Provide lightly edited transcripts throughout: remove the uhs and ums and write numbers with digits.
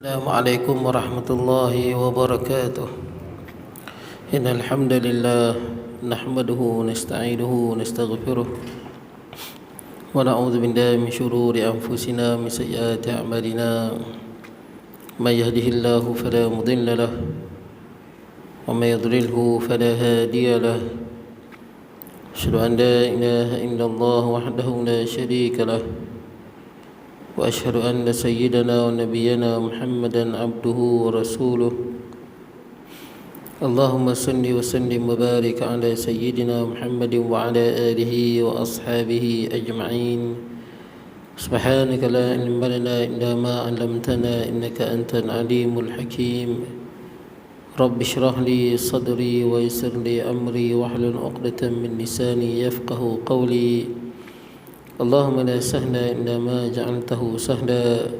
Assalamualaikum warahmatullahi wabarakatuh. Innal hamdalillah nahmaduhu wa nasta'inuhu wa nastaghfiruh wa na'udzu billahi min shururi anfusina min sayyiati a'malina. May yahdihillahu fala mudilla lahu wa may yudlilhu fala hadiya lahu. Asyhadu an la ilaha illallah wahdahu la syarika lahu وأشهد أن سيدنا ونبينا محمدا عبده ورسوله. اللهم صل وسلم وبارك على سيدنا محمد وعلى آله وأصحابه أجمعين. سبحانك لا علم لنا إلا ما علمتنا إنك أنت العليم الحكيم. رب اشرح لي صدري ويسر لي أمري واحلل عقدة من لساني يفقه قولي. اللهم لا سهل إلا ما جعلته سهلا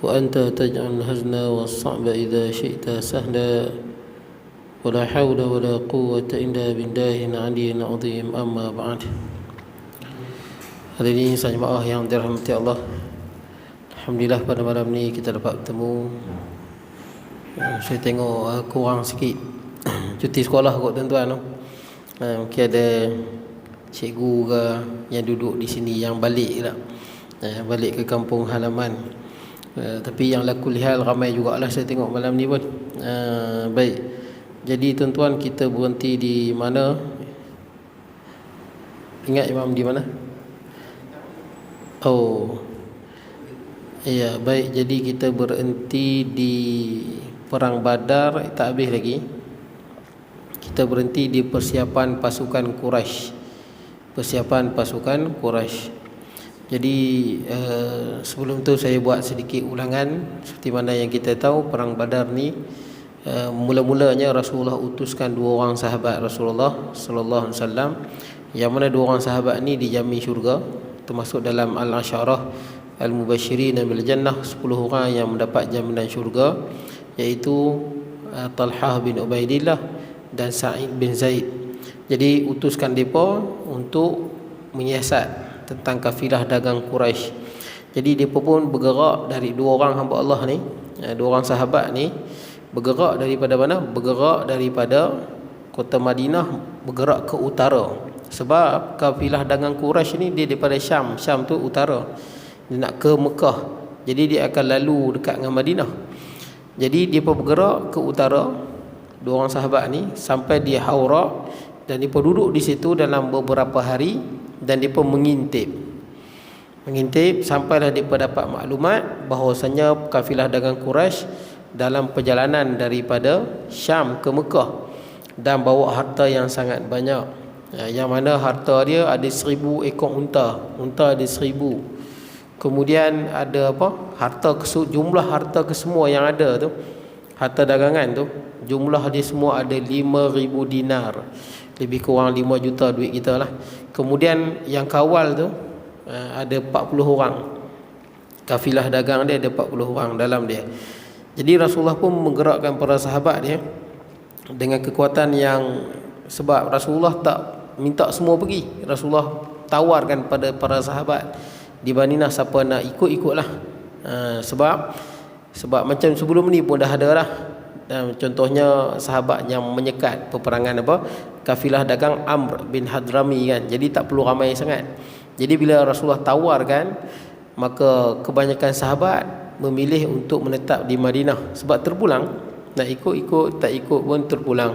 وأنت تجعل الحزن والصعب إذا شئت سهلا ولا حول ولا قوة إلا بالله العلي العظيم. أما بعد. Hari ini saya jemaah yang dirahmati Allah, alhamdulillah pada malam ni kita dapat bertemu. Saya tengok kurang sikit cuti sekolah kot tuan-tuan. Mungkin ada cikgu ke yang duduk di sini yang balik lah, balik ke kampung halaman. Tapi yang lakul hal ramai jugalah saya tengok malam ni pun. Baik, jadi tuan-tuan, kita berhenti di mana? Ingat Imam di mana? Oh ya, baik, jadi kita berhenti di Perang Badar. Tak habis lagi. Kita berhenti di persiapan pasukan Quraisy. Jadi sebelum tu saya buat sedikit ulangan. Seperti mana yang kita tahu, Perang Badar ni mula-mulanya Rasulullah utuskan 2 orang sahabat Rasulullah sallallahu alaihi wasallam, yang mana 2 orang sahabat ni dijamin syurga, termasuk dalam al-asyarah al-mubasyirin bil jannah, 10 orang yang mendapat jaminan syurga, iaitu Talhah bin Ubaidillah dan Sa'id bin Zaid. Jadi utuskan mereka untuk menyiasat tentang kafilah dagang Quraisy. Jadi mereka pun bergerak dari 2 orang hamba Allah ni, 2 orang sahabat ni, bergerak daripada mana? Bergerak daripada kota Madinah, bergerak ke utara. Sebab kafilah dagang Quraisy ni dia daripada Syam. Syam tu utara. Dia nak ke Mekah. Jadi dia akan lalu dekat dengan Madinah. Jadi dia pun bergerak ke utara, 2 orang sahabat ni, sampai di Haura. Dan mereka duduk di situ dalam beberapa hari. Dan mereka mengintip sampailah mereka dapat maklumat bahawasanya kafilah dagang Quraisy dalam perjalanan daripada Syam ke Mekah, dan bawa harta yang sangat banyak. Yang mana harta dia ada 1000 ekor unta. Unta ada 1000. Kemudian ada jumlah harta kesemua yang ada tu, harta dagangan tu, jumlah dia semua ada 5,000 dinar. Lebih kurang 5 juta duit kita lah. Kemudian yang kawal tu ada 40 orang. Kafilah dagang dia ada 40 orang dalam dia. Jadi Rasulullah pun menggerakkan para sahabat dia dengan kekuatan yang, sebab Rasulullah tak minta semua pergi. Rasulullah tawarkan pada para sahabat di Madinah, siapa nak ikut-ikutlah. Sebab macam sebelum ni pun dah ada lah. Contohnya sahabat yang menyekat peperangan kafilah dagang Amr bin Hadrami kan. Jadi tak perlu ramai sangat. Jadi bila Rasulullah tawarkan, maka kebanyakan sahabat memilih untuk menetap di Madinah. Sebab terpulang, nak ikut-ikut, tak ikut pun terpulang.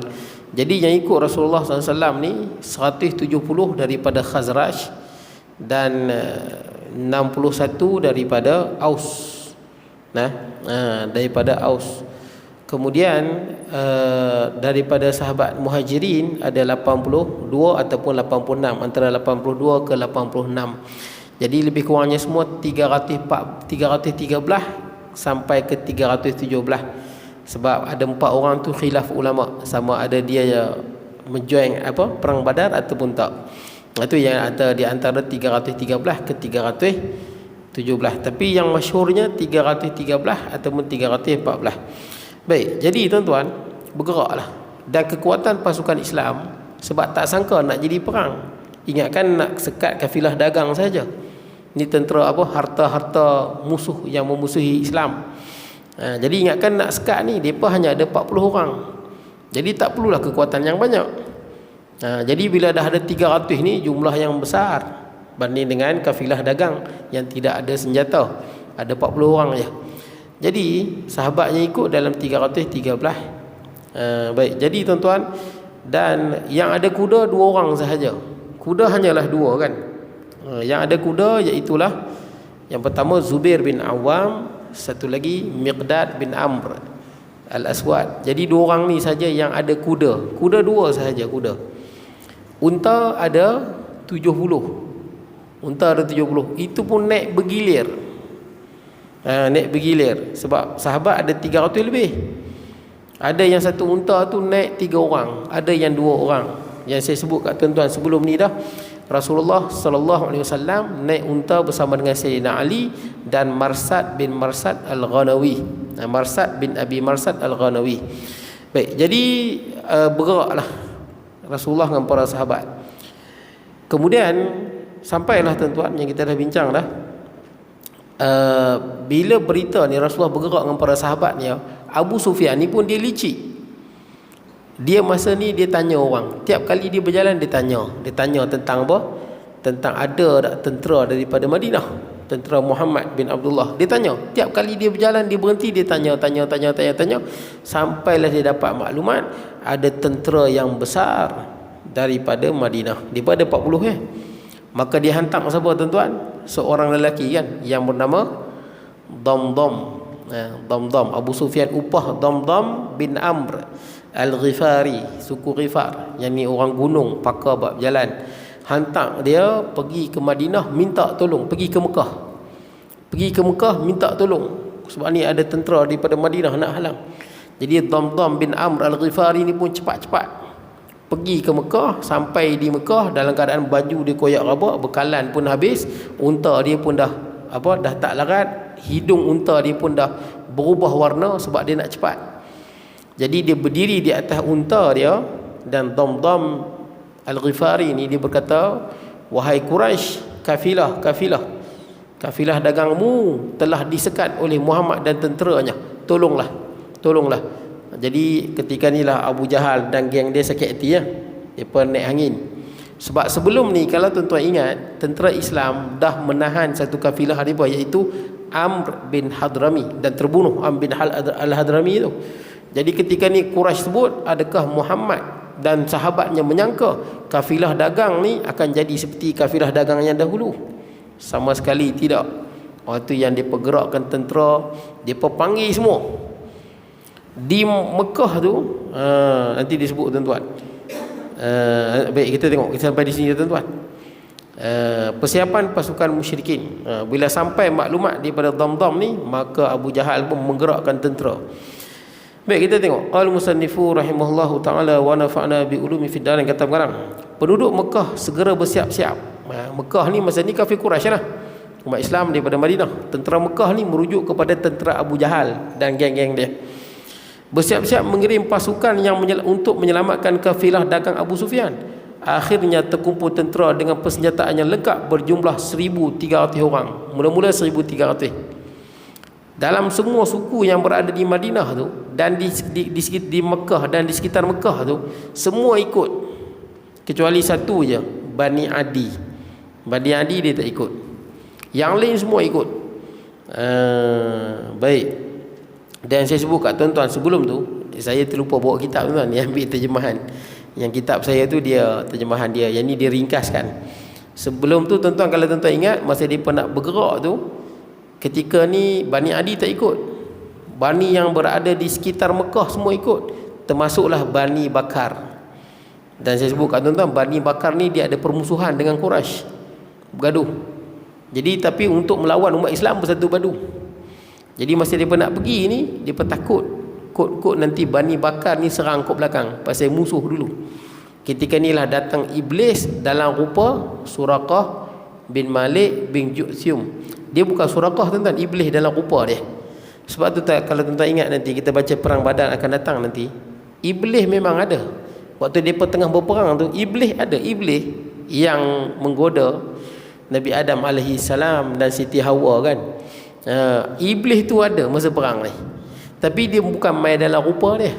Jadi yang ikut Rasulullah SAW ni 170 daripada Khazraj dan 61 daripada Aus. Daripada Aus. Kemudian daripada sahabat Muhajirin ada 82 ataupun 86, antara 82 ke 86. Jadi lebih kurangnya semua 313 sampai ke 317. Sebab ada 4 orang tu khilaf ulama, sama ada dia menjoin perang Badar ataupun tak. Itu yang ada di antara 313 ke 317. Tapi yang masyhurnya 313 ataupun 314. Baik, jadi tuan-tuan, bergeraklah. Dan kekuatan pasukan Islam, sebab tak sangka nak jadi perang. Ingatkan nak sekat kafilah dagang saja. Ni tentera harta-harta musuh yang memusuhi Islam. Jadi ingatkan nak sekat ni depa hanya ada 40 orang. Jadi tak perlulah kekuatan yang banyak. Jadi bila dah ada 300 ni, jumlah yang besar banding dengan kafilah dagang yang tidak ada senjata, ada 40 orang je. Jadi sahabatnya ikut dalam 313. Baik, jadi tuan-tuan, dan yang ada kuda 2 orang sahaja. Kuda hanyalah 2 kan. Yang ada kuda iaitulah yang pertama Zubair bin Awam, satu lagi Miqdad bin Amr Al-Aswad. Jadi 2 orang ni saja yang ada kuda. Kuda 2 sahaja kuda. Unta ada 70. Unta ada 70. Itu pun naik bergilir. Naik bergilir. Sebab sahabat ada 300 lebih. Ada yang satu unta tu naik 3 orang, ada yang 2 orang. Yang saya sebut kat tuan-tuan sebelum ni dah, Rasulullah sallallahu alaihi wasallam naik unta bersama dengan Sayyidina Ali dan Marsad bin Marsad Al-Ghanawi. Marsad bin Abi Marsad Al-Ghanawi. Baik, jadi bergeraklah Rasulullah dengan para sahabat. Kemudian sampailah tuan-tuan yang kita dah bincang dah. Bila berita ni Rasulullah bergerak dengan para sahabatnya, Abu Sufyan ni pun dia licik. Dia masa ni dia tanya orang. Tiap kali dia berjalan dia tanya. Dia tanya tentang apa? Tentang ada tak tentera daripada Madinah, tentera Muhammad bin Abdullah. Dia tanya. Tiap kali dia berjalan dia berhenti, dia tanya. Sampailah dia dapat maklumat ada tentera yang besar daripada Madinah. Daripada 40 Maka dia hantar siapa tuan-tuan? Seorang lelaki kan yang bernama Damdam. Damdam, Abu Sufyan upah Damdam bin Amr Al-Ghifari, suku Ghifar, yang ni orang gunung, pakar bab jalan. Hantar dia pergi ke Madinah minta tolong, pergi ke Mekah minta tolong, sebab ni ada tentera daripada Madinah nak halang. Jadi Damdam bin Amr Al-Ghifari ni pun cepat-cepat pergi ke Mekah. Sampai di Mekah dalam keadaan baju dia koyak rabak, bekalan pun habis, unta dia pun dah tak larat, hidung unta dia pun dah berubah warna sebab dia nak cepat. Jadi dia berdiri di atas unta dia, dan Damdam Al-Ghifari ni dia berkata, wahai Quraisy, kafilah dagangmu telah disekat oleh Muhammad dan tenteranya, tolonglah. Jadi ketika inilah Abu Jahal dan geng dia sakit hati Mereka naik angin. Sebab sebelum ni kalau tuan-tuan ingat, tentera Islam dah menahan satu kafilah mereka, iaitu Amr bin Hadrami, dan terbunuh Amr bin Al-Hadrami itu. Jadi ketika ni Quraisy sebut, adakah Muhammad dan sahabatnya menyangka kafilah dagang ni akan jadi seperti kafilah dagang yang dahulu? Sama sekali tidak. Waktu yang dia pergerakkan tentera, dia panggil semua di Mekah tu. Nanti disebut tuan-tuan. Baik, kita tengok, kita sampai di sini tuan-tuan. Persiapan pasukan musyrikin. Bila sampai maklumat daripada Damdam ni, maka Abu Jahal pun menggerakkan tentera. Baik, kita tengok. Qal musannifu rahimahullahu taala wa nafa'na bi ulumi fid darin. Kata pengarang, penduduk Mekah segera bersiap-siap. Mekah ni masa ni kafir Quraisy lah, umat Islam daripada Madinah. Tentera Mekah ni merujuk kepada tentera Abu Jahal dan geng-geng dia. Bersiap-siap mengirim pasukan yang untuk menyelamatkan kafilah dagang Abu Sufyan. Akhirnya terkumpul tentera dengan persenjataan yang lengkap berjumlah 1,300 orang. Mula-mula 1,300. Dalam semua suku yang berada di Madinah tu dan di Mekah dan di sekitar Mekah tu, semua ikut kecuali satu je, Bani Adi. Bani Adi dia tak ikut. Yang lain semua ikut. Baik. Dan saya sebut kat tuan-tuan sebelum tu, saya terlupa bawa kitab tuan-tuan, dia ambil terjemahan. Yang kitab saya tu dia terjemahan dia, yang ni dia ringkaskan. Sebelum tu tuan-tuan, kalau tuan-tuan ingat masa dia nak bergerak tu, ketika ni Bani Adi tak ikut. Bani yang berada di sekitar Mekah semua ikut, termasuklah Bani Bakar. Dan saya sebut kat tuan-tuan, Bani Bakar ni dia ada permusuhan dengan Quraisy, bergaduh. Jadi tapi untuk melawan umat Islam bersatu padu. Jadi masa dia nak pergi ni, dia takut kot nanti Bani Bakar ni serang kot belakang, pasal musuh dulu. Ketika inilah datang iblis dalam rupa Suraqah bin Malik bin Ju'thum. Dia bukan Suraqah tuan-tuan, iblis dalam rupa dia. Sebab tu kalau tuan-tuan ingat, nanti kita baca perang Badar akan datang nanti, iblis memang ada. Waktu dia tengah berperang tu, iblis ada. Iblis yang menggoda Nabi Adam alaihi salam dan Siti Hawa kan. Iblis tu ada masa perang ni. Tapi dia bukan main dalam rupa dia.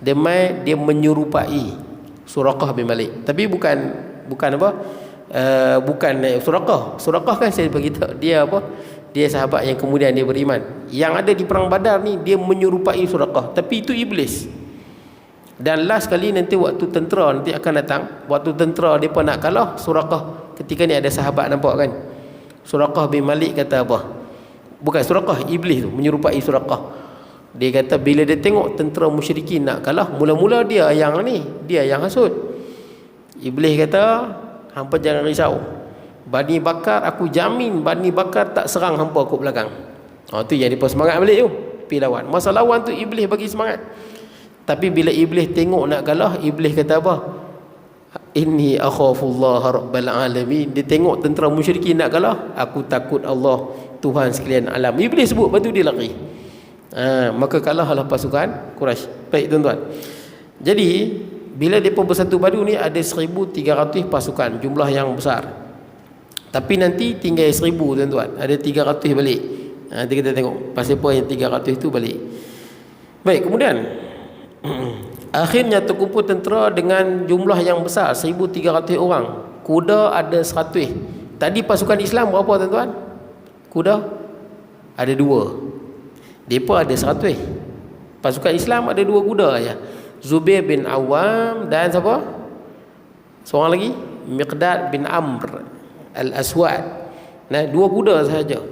Dia menyerupai Suraqah bin Malik. Tapi bukan apa? Bukan Suraqah kan saya beritahu dia apa? Dia sahabat yang kemudian dia beriman. Yang ada di perang Badar ni dia menyerupai Suraqah, tapi itu iblis. Dan last kali nanti waktu tentera nanti akan datang, waktu tentera depa nak kalah Suraqah, ketika ni ada sahabat nampak kan, Suraqah bin Malik kata apa? Bukan Suraqah, iblis tu menyerupai Suraqah. Dia kata bila dia tengok tentera musyrikin nak kalah, mula-mula dia yang hasut. Iblis kata, hampa jangan risau, Bani Bakar, aku jamin Bani Bakar tak serang hampa kat belakang. Tu yang dia semangat balik tu, pergi lawan. Masa lawan tu iblis bagi semangat. Tapi bila iblis tengok nak kalah, iblis kata apa? Inni akhafullah rabbal alamin. Dia tengok tentera musyrikin nak kalah, aku takut Allah, Tuhan sekalian alam. Iblis sebut, lepas tu dia lari. Maka kalahlah pasukan Quraisy. Baik tuan-tuan. Jadi bila mereka bersatu padu ni ada 1,300 pasukan, jumlah yang besar. Tapi nanti tinggal 1,000 tuan-tuan. Ada 300 balik. Nanti kita tengok pasal apa yang 300 itu balik. Baik, kemudian akhirnya terkumpul tentera dengan jumlah yang besar, 1,300 orang. Kuda ada 100. Tadi pasukan Islam berapa tuan-tuan? Kuda ada 2. Depa ada 100. Pasukan Islam ada 2 kuda aja. Zubair bin Awam dan siapa? Seorang lagi, Miqdad bin Amr Al-Aswad. 2 kuda sahaja.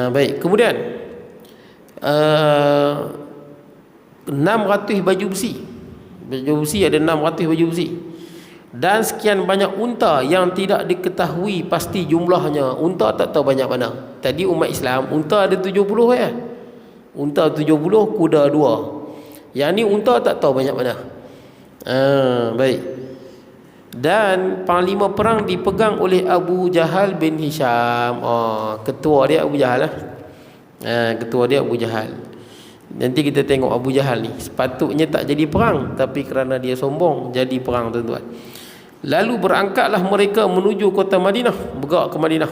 Baik, kemudian 600 baju besi. Baju besi ada 600 baju besi. Dan sekian banyak unta yang tidak diketahui pasti jumlahnya. Unta tak tahu banyak mana. Tadi umat Islam unta ada 70 ya. Unta 70, kuda 2. Yang ni unta tak tahu banyak mana. Baik. Dan panglima perang dipegang oleh Abu Jahal bin Hisham. Ketua dia Abu Jahal lah. Ketua dia Abu Jahal. Nanti kita tengok Abu Jahal ni sepatutnya tak jadi perang, tapi kerana dia sombong jadi perang tuan-tuan. Lalu berangkatlah mereka menuju kota Madinah, bergerak ke Madinah.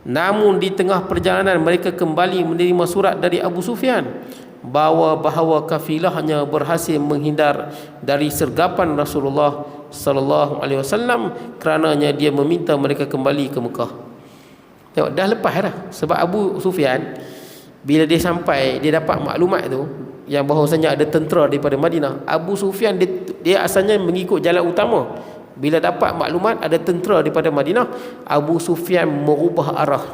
Namun di tengah perjalanan mereka kembali menerima surat dari Abu Sufyan bahawa kafilahnya berhasil menghindar dari sergapan Rasulullah sallallahu alaihi wasallam, kerananya dia meminta mereka kembali ke Mekah. Tengok dah lepas dah. Sebab Abu Sufyan bila dia sampai, dia dapat maklumat tu yang bahawasanya ada tentera daripada Madinah. Abu Sufyan dia asalnya mengikut jalan utama. Bila dapat maklumat ada tentera daripada Madinah, Abu Sufyan merubah arah.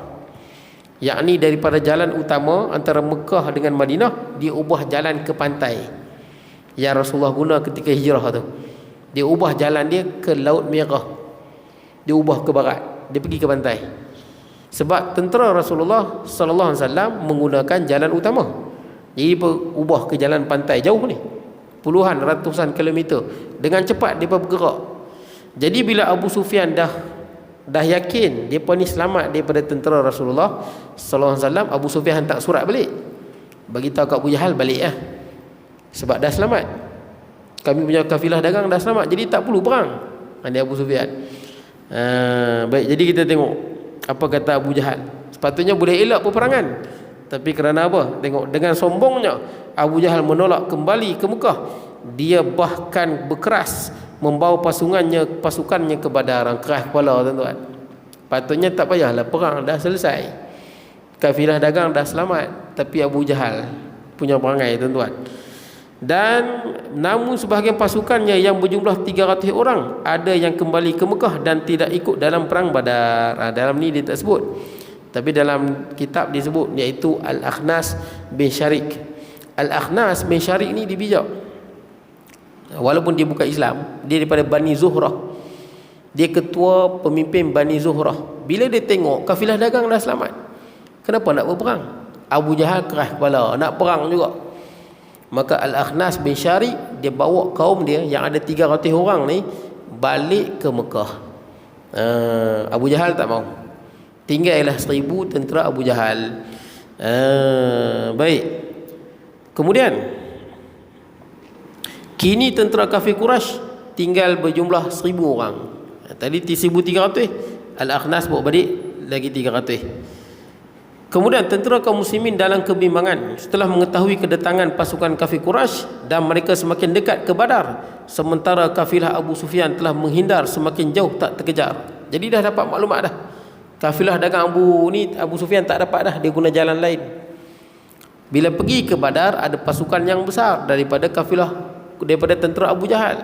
Yakni daripada jalan utama antara Mekah dengan Madinah, dia ubah jalan ke pantai yang Rasulullah guna ketika hijrah tu. Dia ubah jalan dia ke Laut Merah. Dia ubah ke barat. Dia pergi ke pantai. Sebab tentera Rasulullah sallallahu alaihi wasallam menggunakan jalan utama. Jadi ubah ke jalan pantai jauh ni. Puluhan, ratusan kilometer. Dengan cepat depa bergerak. Jadi bila Abu Sufyan dah yakin depa ni selamat daripada tentera Rasulullah sallallahu alaihi wasallam, Abu Sufyan hantar surat balik. Bagi tahu kat Abu Jahal balik lah. Sebab dah selamat. Kami punya kafilah dagang dah selamat, jadi tak perlu perang. Ini Abu Sufyan. Baik, jadi kita tengok apa kata Abu Jahal. Sepatutnya boleh elak peperangan, tapi kerana apa? Tengok dengan sombongnya Abu Jahal menolak kembali ke Mekah. Dia bahkan berkeras membawa pasukannya ke Badar. Keras kepala tuan-tuan. Patutnya tak payahlah perang, dah selesai. Kafilah dagang dah selamat, tapi Abu Jahal punya perangai tuan-tuan. Dan namun sebahagian pasukannya yang berjumlah 300 orang ada yang kembali ke Mekah dan tidak ikut dalam perang Badar. Dalam ni dia tak sebut, tapi dalam kitab disebut, iaitu Al-Akhnas bin Syarik. Al-Akhnas bin Syarik ni dia bijak. Walaupun dia bukan Islam, dia daripada Bani Zuhrah. Dia ketua pemimpin Bani Zuhrah. Bila dia tengok kafilah dagang dah selamat, kenapa nak berperang? Abu Jahal keras kepala, nak perang juga. Maka Al-Akhnas bin Syarik dia bawa kaum dia yang ada 300 orang ni balik ke Mekah. Abu Jahal tak mau. Tinggallah 1,000 tentera Abu Jahal. Baik. Kemudian kini tentera kafir Quraisy tinggal berjumlah 1,000 orang. Tadi 1,300, Al-Akhnas bawa balik lagi 300. Kemudian tentera kaum muslimin dalam kebimbangan setelah mengetahui kedatangan pasukan kafir Quraisy dan mereka semakin dekat ke Badar, sementara kafilah Abu Sufyan telah menghindar semakin jauh tak terkejar. Jadi dah dapat maklumat dah. Kafilah dagang Abu Sufyan tak dapat dah, dia guna jalan lain. Bila pergi ke Badar, ada pasukan yang besar daripada tentera Abu Jahal.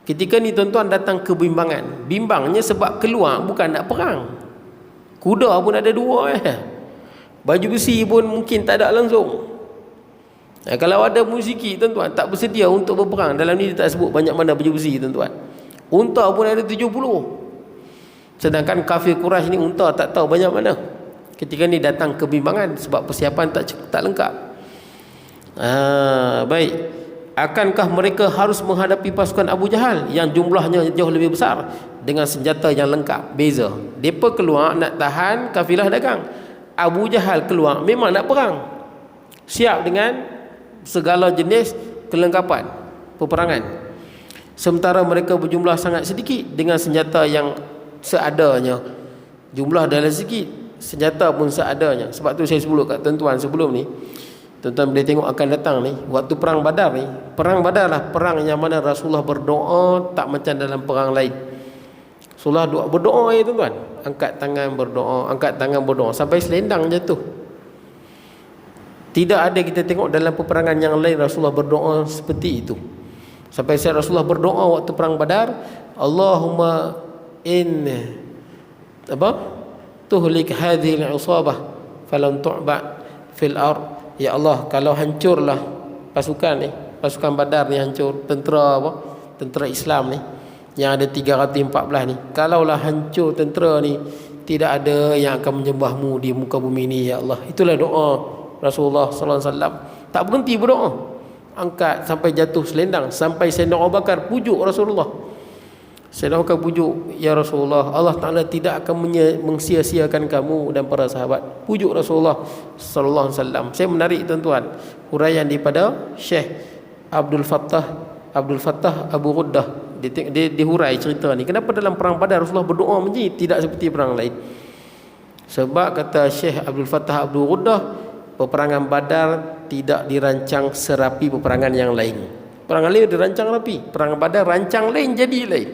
Ketika ni tuan-tuan datang kebimbangan. Bimbangnya sebab keluar bukan nak perang. Kuda pun ada dua Baju besi pun mungkin tak ada langsung. Kalau ada musiki tuan-tuan tak bersedia untuk berperang. Dalam ni dia tak sebut banyak mana baju besi tuan-tuan. Unta pun ada 70. Sedangkan kafir Quraisy ni unta tak tahu banyak mana. Ketika ni datang kebimbangan sebab persiapan tak lengkap. Baik. Akankah mereka harus menghadapi pasukan Abu Jahal yang jumlahnya jauh lebih besar dengan senjata yang lengkap? Beza. Mereka keluar nak tahan kafilah dagang. Abu Jahal keluar memang nak perang, siap dengan segala jenis kelengkapan peperangan. Sementara mereka berjumlah sangat sedikit dengan senjata yang seadanya. Jumlah adalah sedikit, senjata pun seadanya. Sebab tu saya sebut kat tuan-tuan sebelum ni, tuan-tuan boleh tengok akan datang ni, waktu perang Badar ni, perang Badar lah perang yang mana Rasulullah berdoa tak macam dalam perang lain. Rasulullah berdoa tuan-tuan, angkat tangan berdoa sampai selendang jatuh. Tidak ada kita tengok dalam peperangan yang lain Rasulullah berdoa seperti itu. Sampai Rasulullah berdoa waktu perang Badar, Allahumma tuhlik hadhihi al-usabah falam tu'ba fil ard. Ya Allah, kalau hancurlah pasukan Badar ni hancur, tentera Islam ni yang ada 314 ni, kalaulah hancur tentera ni, tidak ada yang akan menyembahmu di muka bumi ni ya Allah. Itulah doa Rasulullah sallallahu alaihi wasallam. Tak berhenti berdoa, angkat sampai jatuh selendang, sampai Sayyidina Abu Bakar pujuk Rasulullah. Sayyidina Abu Bakar pujuk, ya Rasulullah, Allah Ta'ala tidak akan mengsia-siakan kamu dan para sahabat. Pujuk Rasulullah sallallahu alaihi wasallam. Saya menarik tuan-tuan huraian daripada Syekh Abdul Fattah Abu Ghuddah. Dia hurai cerita ni, kenapa dalam perang Badar Rasulullah berdoa macam ni, tidak seperti perang lain. Sebab kata Syekh Abdul Fattah Abu Ghuddah, peperangan Badar tidak dirancang serapi peperangan yang lain. Peperangan lain dirancang rapi, peperangan Badar rancang lain jadi lain.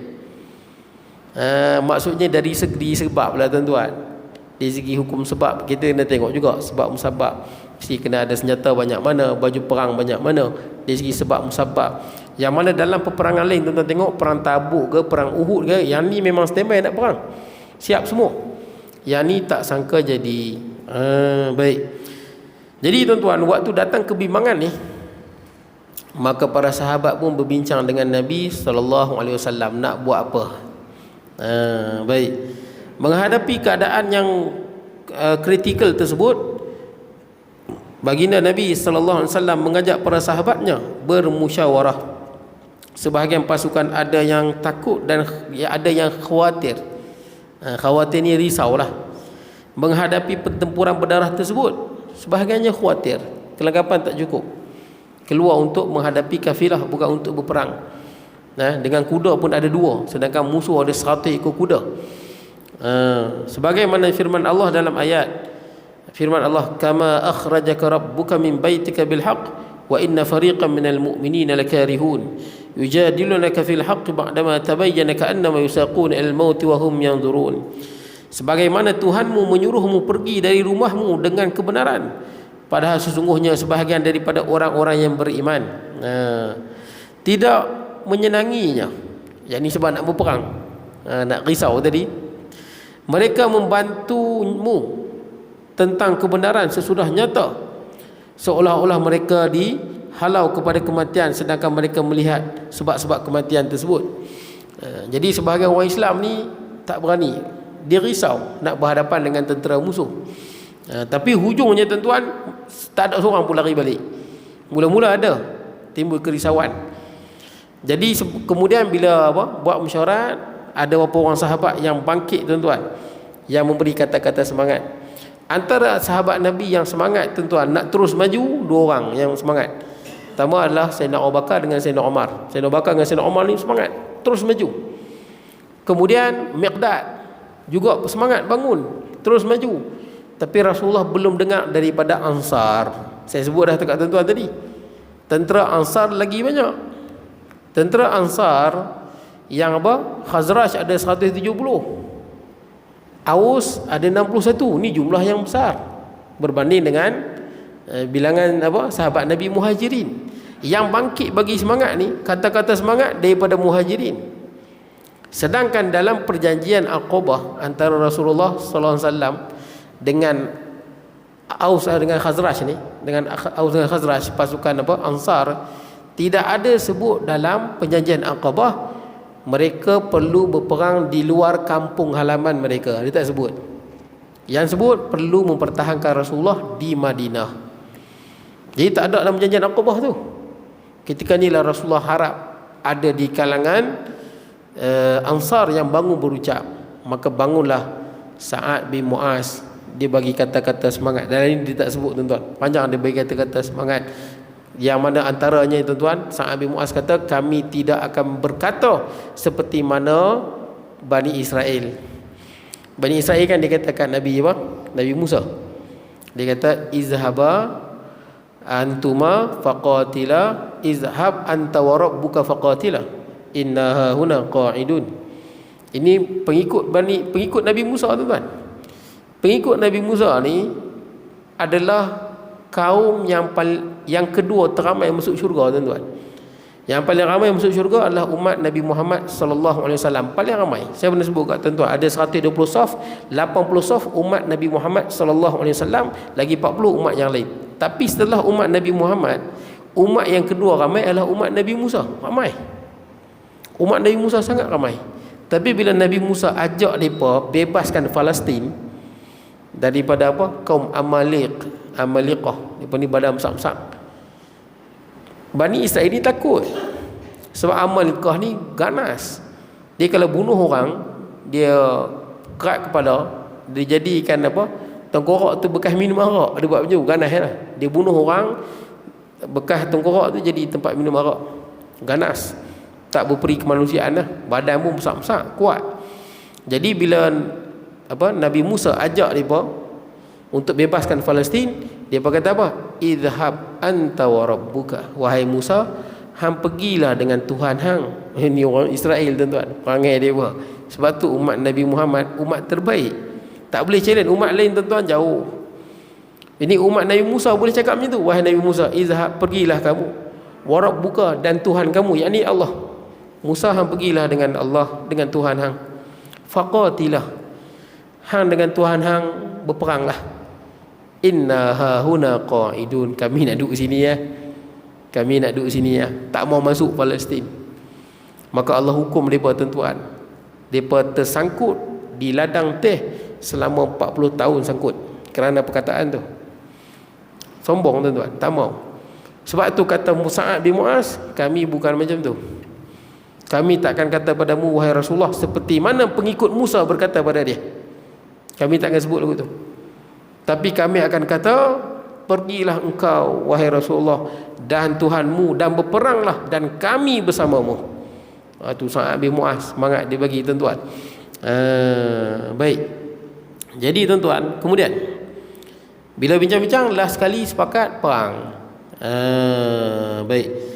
Maksudnya dari segi sebab lah tuan-tuan. Dari segi hukum sebab kita kena tengok juga sebab musabab. Mesti kena ada senjata banyak mana, baju perang banyak mana. Dari segi sebab musabab, yang mana dalam peperangan lain tuan-tuan tengok, perang Tabuk ke, perang Uhud ke, yang ni memang standby nak perang, siap semua. Yang ni tak sangka jadi. Baik. Jadi tuan-tuan, waktu datang kebimbangan ni, maka para sahabat pun berbincang dengan Nabi sallallahu alaihi wasallam nak buat apa. Baik. Menghadapi keadaan yang kritikal tersebut, baginda Nabi sallallahu alaihi wasallam mengajak para sahabatnya bermusyawarah. Sebahagian pasukan ada yang takut dan ada yang khawatir. Khawatir ni risaulah menghadapi pertempuran berdarah tersebut. Sebahagiannya khawatir, kelengkapan tak cukup, keluar untuk menghadapi kafilah, bukan untuk berperang. Dengan kuda pun ada 2, sedangkan musuh ada 100 ekor kuda. Sebagaimana firman Allah dalam ayat, firman Allah, kama akhrajaka rabbuka min baitika bil haqq wa inna fariqan minal mu'minina lakarihun yujadilunaka fil haqq ba'dama tabayyana ka'annama yusaquna ilal mauti wa hum yanzurun. Sebagaimana Tuhanmu menyuruhmu pergi dari rumahmu dengan kebenaran, padahal sesungguhnya sebahagian daripada orang-orang yang beriman tidak menyenanginya, yakni sebab nak berperang, nak risau tadi. Mereka membantumu tentang kebenaran sesudah nyata, seolah-olah mereka dihalau kepada kematian, sedangkan mereka melihat sebab-sebab kematian tersebut. Jadi sebahagian orang Islam ni tak berani, dia risau nak berhadapan dengan tentera musuh. Tapi hujungnya tuan-tuan, tak ada seorang pun lari balik. Mula-mula ada timbul kerisauan. Jadi kemudian bila buat mesyuarat, ada beberapa orang sahabat yang bangkit tuan-tuan, yang memberi kata-kata semangat. Antara sahabat Nabi yang semangat tuan-tuan nak terus maju, 2 orang yang semangat. Pertama adalah Sayyidina Abu Bakar dengan Sayyidina Umar. Sayyidina Abu Bakar dengan Sayyidina Umar ni semangat terus maju. Kemudian Miqdad juga semangat bangun terus maju. Tapi Rasulullah belum dengar daripada Ansar. Saya sebut dah dekat tuan-tuan tadi. Tentera Ansar lagi banyak. Tentera Ansar yang apa? Khazraj ada 170. Aus ada 61. Ni jumlah yang besar berbanding dengan bilangan apa? Sahabat Nabi Muhajirin. Yang bangkit bagi semangat ni, kata-kata semangat daripada Muhajirin. Sedangkan dalam perjanjian Aqabah antara Rasulullah sallallahu alaihi wasallam dengan Aus dengan Khazraj ni, dengan Aus dengan Khazraj, pasukan apa? Ansar, tidak ada sebut dalam perjanjian Aqabah mereka perlu berperang di luar kampung halaman mereka. Dia tak sebut. Yang sebut perlu mempertahankan Rasulullah di Madinah. Jadi tak ada dalam perjanjian Aqabah tu. Ketika inilah Rasulullah harap ada di kalangan Ansar yang bangun berucap. Maka bangunlah Sa'ad bin Mu'az. Dia bagi kata-kata semangat. Dan ini dia tak sebut tuan-tuan. Panjang dia bagi kata-kata semangat. Yang mana antaranya tuan-tuan, Sa'ad bin Mu'az kata, kami tidak akan berkata seperti mana Bani Israel. Bani Israel kan dikatakan Nabi apa? Nabi Musa. Dia kata izhaba antuma faqatila, izhab anta wa rabbuka faqatila, innaha huna qa'idun. Ini pengikut Nabi Musa tuan-tuan. Pengikut Nabi Musa ni adalah kaum yang kedua teramai masuk syurga tuan-tuan. Yang paling ramai masuk syurga adalah umat Nabi Muhammad sallallahu alaihi wasallam. Paling ramai. Saya pernah sebut kat tuan-tuan, ada 120 saf, 80 saf umat Nabi Muhammad sallallahu alaihi wasallam, lagi 40 umat yang lain. Tapi setelah umat Nabi Muhammad, umat yang kedua ramai adalah umat Nabi Musa. Ramai. Umat Nabi Musa sangat ramai. Tapi bila Nabi Musa ajak mereka bebaskan Palestin daripada apa? Kaum Amaliqah. Mereka ni badan besar-besar. Bani Israel ni takut. Sebab Amaliqah ni ganas. Dia kalau bunuh orang, dia kerat kepala, dia jadikan apa? Tengkorak tu bekas minum arak. Dia buat macam tu, ganas lah. Dia bunuh orang, bekas tengkorak tu jadi tempat minum arak. Ganas. Tak berperi kemanusiaan lah. Badan pun besar-besar, kuat. Jadi bila Nabi Musa ajak mereka untuk bebaskan Palestin, dia kata apa? Idhab anta wa rabbuka. Wahai Musa, hang pergilah dengan Tuhan hang. Ini orang Israel tuan-tuan, perangai dia apa? Sebab tu umat Nabi Muhammad umat terbaik. Tak boleh challenge umat lain tuan-tuan, jauh. Ini umat Nabi Musa boleh cakap macam tu. Wahai Nabi Musa, idhab, pergilah kamu, wa rabbuka, dan Tuhan kamu, yakni Allah. Musa, hang pergilah dengan Allah, dengan Tuhan hang. Faqatilah, hang dengan Tuhan hang berperanglah. Inna hahuna qa'idun, kami nak duduk sini ya. Kami nak duduk sini ya. Tak mau masuk Palestin. Maka Allah hukum mereka tuan-tuan. Mereka tersangkut di ladang teh selama 40 tahun sangkut kerana perkataan tu. Sombong tuan-tuan, tak mau. Sebab tu kata Sa'ad bin Mu'az, kami bukan macam tu. Kami takkan kata padamu wahai Rasulullah seperti mana pengikut Musa berkata pada dia. Kami takkan sebut lagu tu. Tapi kami akan kata, pergilah engkau wahai Rasulullah dan Tuhanmu, dan berperanglah, dan kami bersamamu. Tu Sa'ad bin Mu'az, semangat dia bagi tuan-tuan. Baik. Jadi tuan-tuan, kemudian bila bincang-bincang, last sekali sepakat perang. Baik.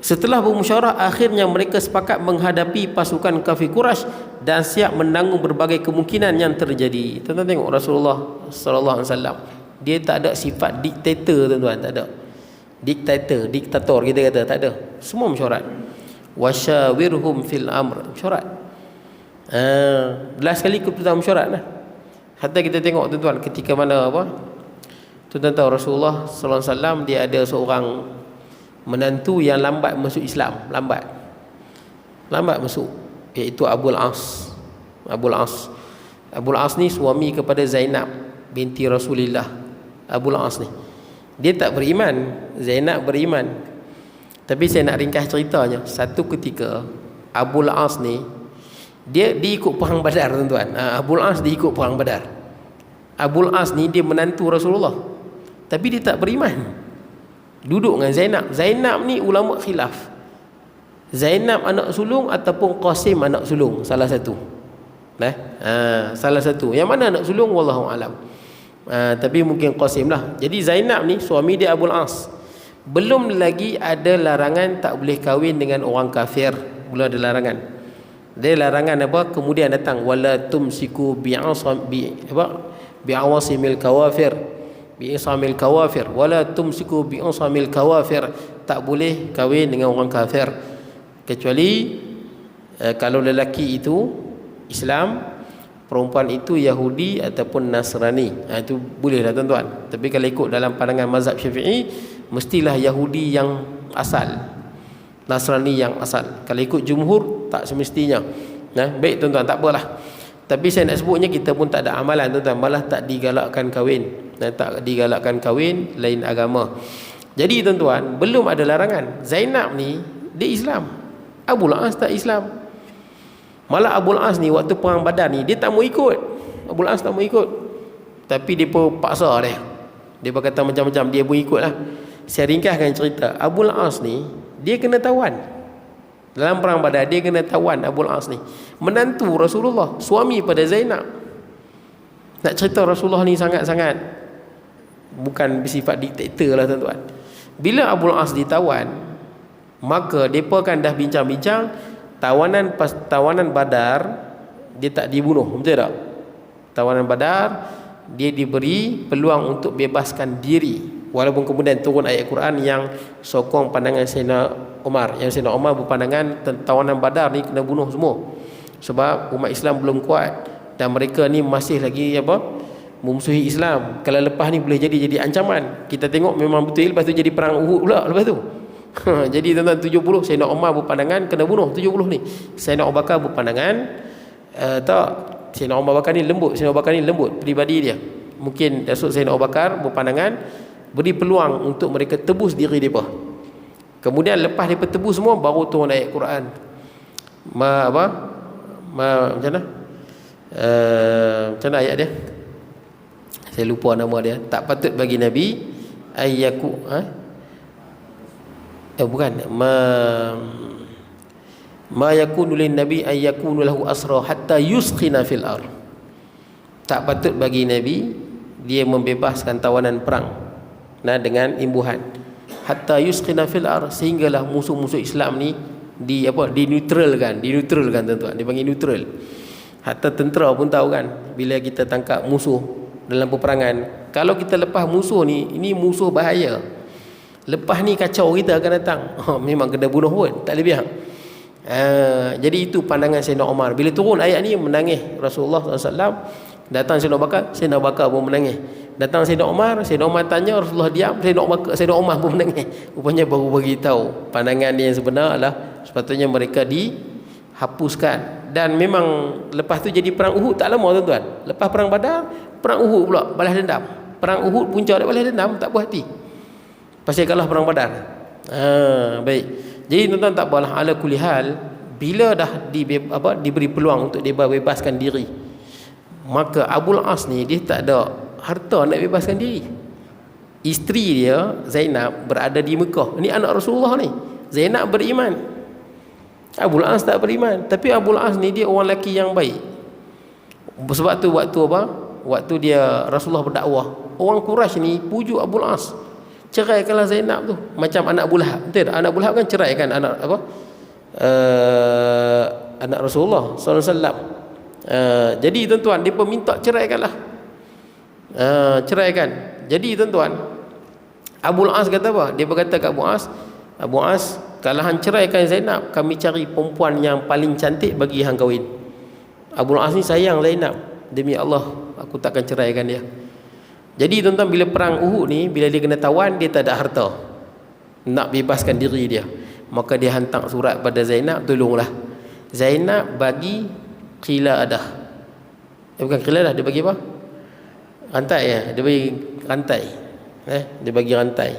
Setelah bermusyawarah, akhirnya mereka sepakat menghadapi pasukan kafir Quraisy dan siap menanggung berbagai kemungkinan yang terjadi. Tuan-tuan tengok Rasulullah sallallahu alaihi wasallam, dia tak ada sifat diktator tuan-tuan, tak ada. Diktator kita kata, tak ada. Semua mesyuarat. Wasyawirhum fil amr, mesyuarat. Last kali keputusan mesyuarat lah. Hatta kita tengok tuan-tuan ketika mana tuan-tuan tahu Rasulullah sallallahu alaihi wasallam, dia ada seorang menantu yang lambat masuk Islam, lambat masuk, iaitu Abul As. Abul As ni suami kepada Zainab binti Rasulullah. Abul As ni dia tak beriman, Zainab beriman. Tapi saya nak ringkas ceritanya. Satu ketika Abul As ni dia ikut perang Badar tuan-tuan. Abul As dia ikut perang Badar. Abul As ni dia menantu Rasulullah, tapi dia tak beriman. Duduk dengan Zainab. Zainab ni ulama khilaf. Zainab anak sulung ataupun Qasim anak sulung, salah satu. Salah satu. Yang mana anak sulung wallahu alam. Tapi mungkin Qasim lah. Jadi Zainab ni suami dia Abul As. Belum lagi ada larangan tak boleh kahwin dengan orang kafir. Belum ada larangan. Dia larangan apa? Kemudian datang wala tumsiku bi'awasimil kawafir. Bi'isamil kawafir wala tumsiku bi'isamil kawafir. Tak boleh kahwin dengan orang kafir kecuali kalau lelaki itu Islam, perempuan itu Yahudi ataupun Nasrani. Itu bolehlah tuan-tuan. Tapi kalau ikut dalam pandangan mazhab Syafi'i, mestilah Yahudi yang asal, Nasrani yang asal. Kalau ikut jumhur, tak semestinya. Baik tuan-tuan, tak apalah. Tapi saya nak sebutnya, kita pun tak ada amalan tuan-tuan. Malah tak digalakkan kahwin. Tak digalakkan kahwin lain agama. Jadi tuan-tuan, belum ada larangan. Zainab ni, dia Islam. Abul As tak Islam. Malah Abul As ni waktu perang Badar ni dia tak mau ikut. Abul As tak mau ikut. Tapi dia pun paksa dia. Dia berkata macam-macam, dia pun ikutlah. Saya ringkaskan cerita. Abul As ni dia kena tawan. Dalam perang Badar dia kena tawan. Abul As ni menantu Rasulullah, suami pada Zainab. Nak cerita Rasulullah ni sangat-sangat bukan bersifat diktator lah tuan-tuan. Bila Abul As ditawan, maka mereka kan dah bincang-bincang. Tawanan Badar dia tak dibunuh, betul tak? Tawanan Badar dia diberi peluang untuk bebaskan diri, walaupun kemudian turun ayat Quran yang sokong pandangan Sayyidina Umar. Yang Sayyidina Umar berpandangan tawanan Badar ni kena bunuh semua, sebab umat Islam belum kuat dan mereka ni masih lagi memusuhi Islam. Kalau lepas ni boleh jadi ancaman. Kita tengok memang betul, lepas tu jadi perang Uhud pula lepas tu. Jadi tuan-tuan 70 Sayyidina Umar berpandangan kena bunuh 70 ni. Sayyidina Abu Bakar berpandangan tak, Sayyidina Umar Bakar ni lembut, Sayyidina Abu Bakar ni lembut pribadi dia. Mungkin Sayyidina Abu Bakar berpandangan beri peluang untuk mereka tebus diri mereka. Kemudian lepas mereka tebus semua, baru turun ayat Quran. Macam mana? Macam mana ayat dia? Saya lupa nama dia. Tak patut bagi Nabi ayyaku bukan ma yakunu lin nabi ay yakunu lahu asra hatta yusqina fil ard. Tak patut bagi Nabi dia membebaskan tawanan perang dengan imbuhan hatta yusqina fil ard, sehinggalah musuh-musuh Islam ni dineutralkan tuan-tuan. Dia panggil neutral. Hatta tentera pun tahu kan, bila kita tangkap musuh dalam peperangan, kalau kita lepas musuh ni, ini musuh bahaya, lepas ni kacau kita akan datang, memang kena bunuh pun, tak lebih. Jadi itu pandangan Sayyidina Umar. Bila turun ayat ni, menangis Rasulullah SAW. Datang Sayyidina Bakar, Sayyidina Bakar pun menangis. Datang Sayyidina Umar tanya, Rasulullah diam, Sayyidina Umar pun menangis. Rupanya baru beritahu pandangan dia yang sebenar adalah sepatutnya mereka dihapuskan. Dan memang lepas tu jadi perang Uhud tak lama tuan-tuan. Lepas perang Badar, perang Uhud pula, balas dendam. Perang Uhud punca dia balas dendam, tak puas hati pasal kalah perang Badar. Baik. Jadi tuan-tuan, tak apalah, ala kulli hal, bila dah diberi peluang untuk dia bebaskan diri, maka Abul As ni dia tak ada harta nak bebaskan diri. Isteri dia Zainab berada di Mekah. Ini anak Rasulullah ni. Zainab beriman, Abul As tak beriman. Tapi Abul As ni dia orang lelaki yang baik. Sebab tu waktu dia Rasulullah berdakwah, orang Quraisy ni pujuk Abul As, ceraikanlah Zainab tu. Macam anak Abu Lahab. Betul tak? Anak Abu Lahab kan ceraikan anak anak Rasulullah SAW. Jadi tuan-tuan, dia pun minta ceraikanlah. Ceraikan. Jadi tuan-tuan, Abul As kata apa? Dia berkata ke Abu As, kalau hang ceraikan Zainab, kami cari perempuan yang paling cantik bagi hang kahwin. Abul As ni sayang Zainab. Demi Allah, aku takkan ceraikan dia. Jadi tuan-tuan, bila perang Uhud ni, bila dia kena tawan, dia tak ada harta nak bebaskan diri dia. Maka dia hantar surat pada Zainab, tolonglah. Zainab bagi qiladah. Bukan qiladah, dia bagi apa? Rantai ya, dia bagi rantai. Dia bagi rantai.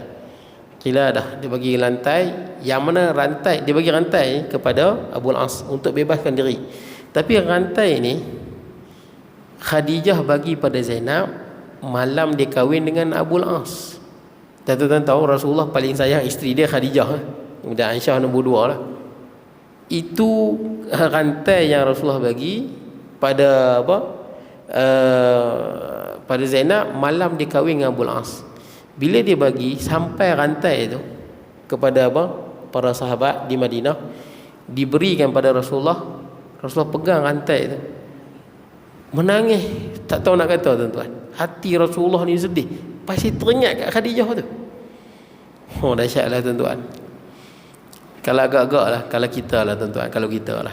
Qiladah, dia bagi rantai. Yang mana rantai, dia bagi rantai kepada Abul As untuk bebaskan diri. Tapi rantai ni Khadijah bagi pada Zainab malam dia kahwin dengan Abul As. Tuan-tuan tahu Rasulullah paling sayang isteri dia Khadijah, dan Aisyah nombor 2 lah. Itu rantai yang Rasulullah bagi pada pada Zainab, malam dia kahwin dengan Abul As. Bila dia bagi sampai rantai tu kepada para sahabat di Madinah, diberikan pada Rasulullah. Rasulullah pegang rantai tu, menangis, tak tahu nak kata tuan-tuan. Hati Rasulullah ni sedih, pasti teringat kat Khadijah tu. Oh, dahsyatlah tuan-tuan. Kalau agak-agak lah, kalau kita lah tuan-tuan, kalau kita lah,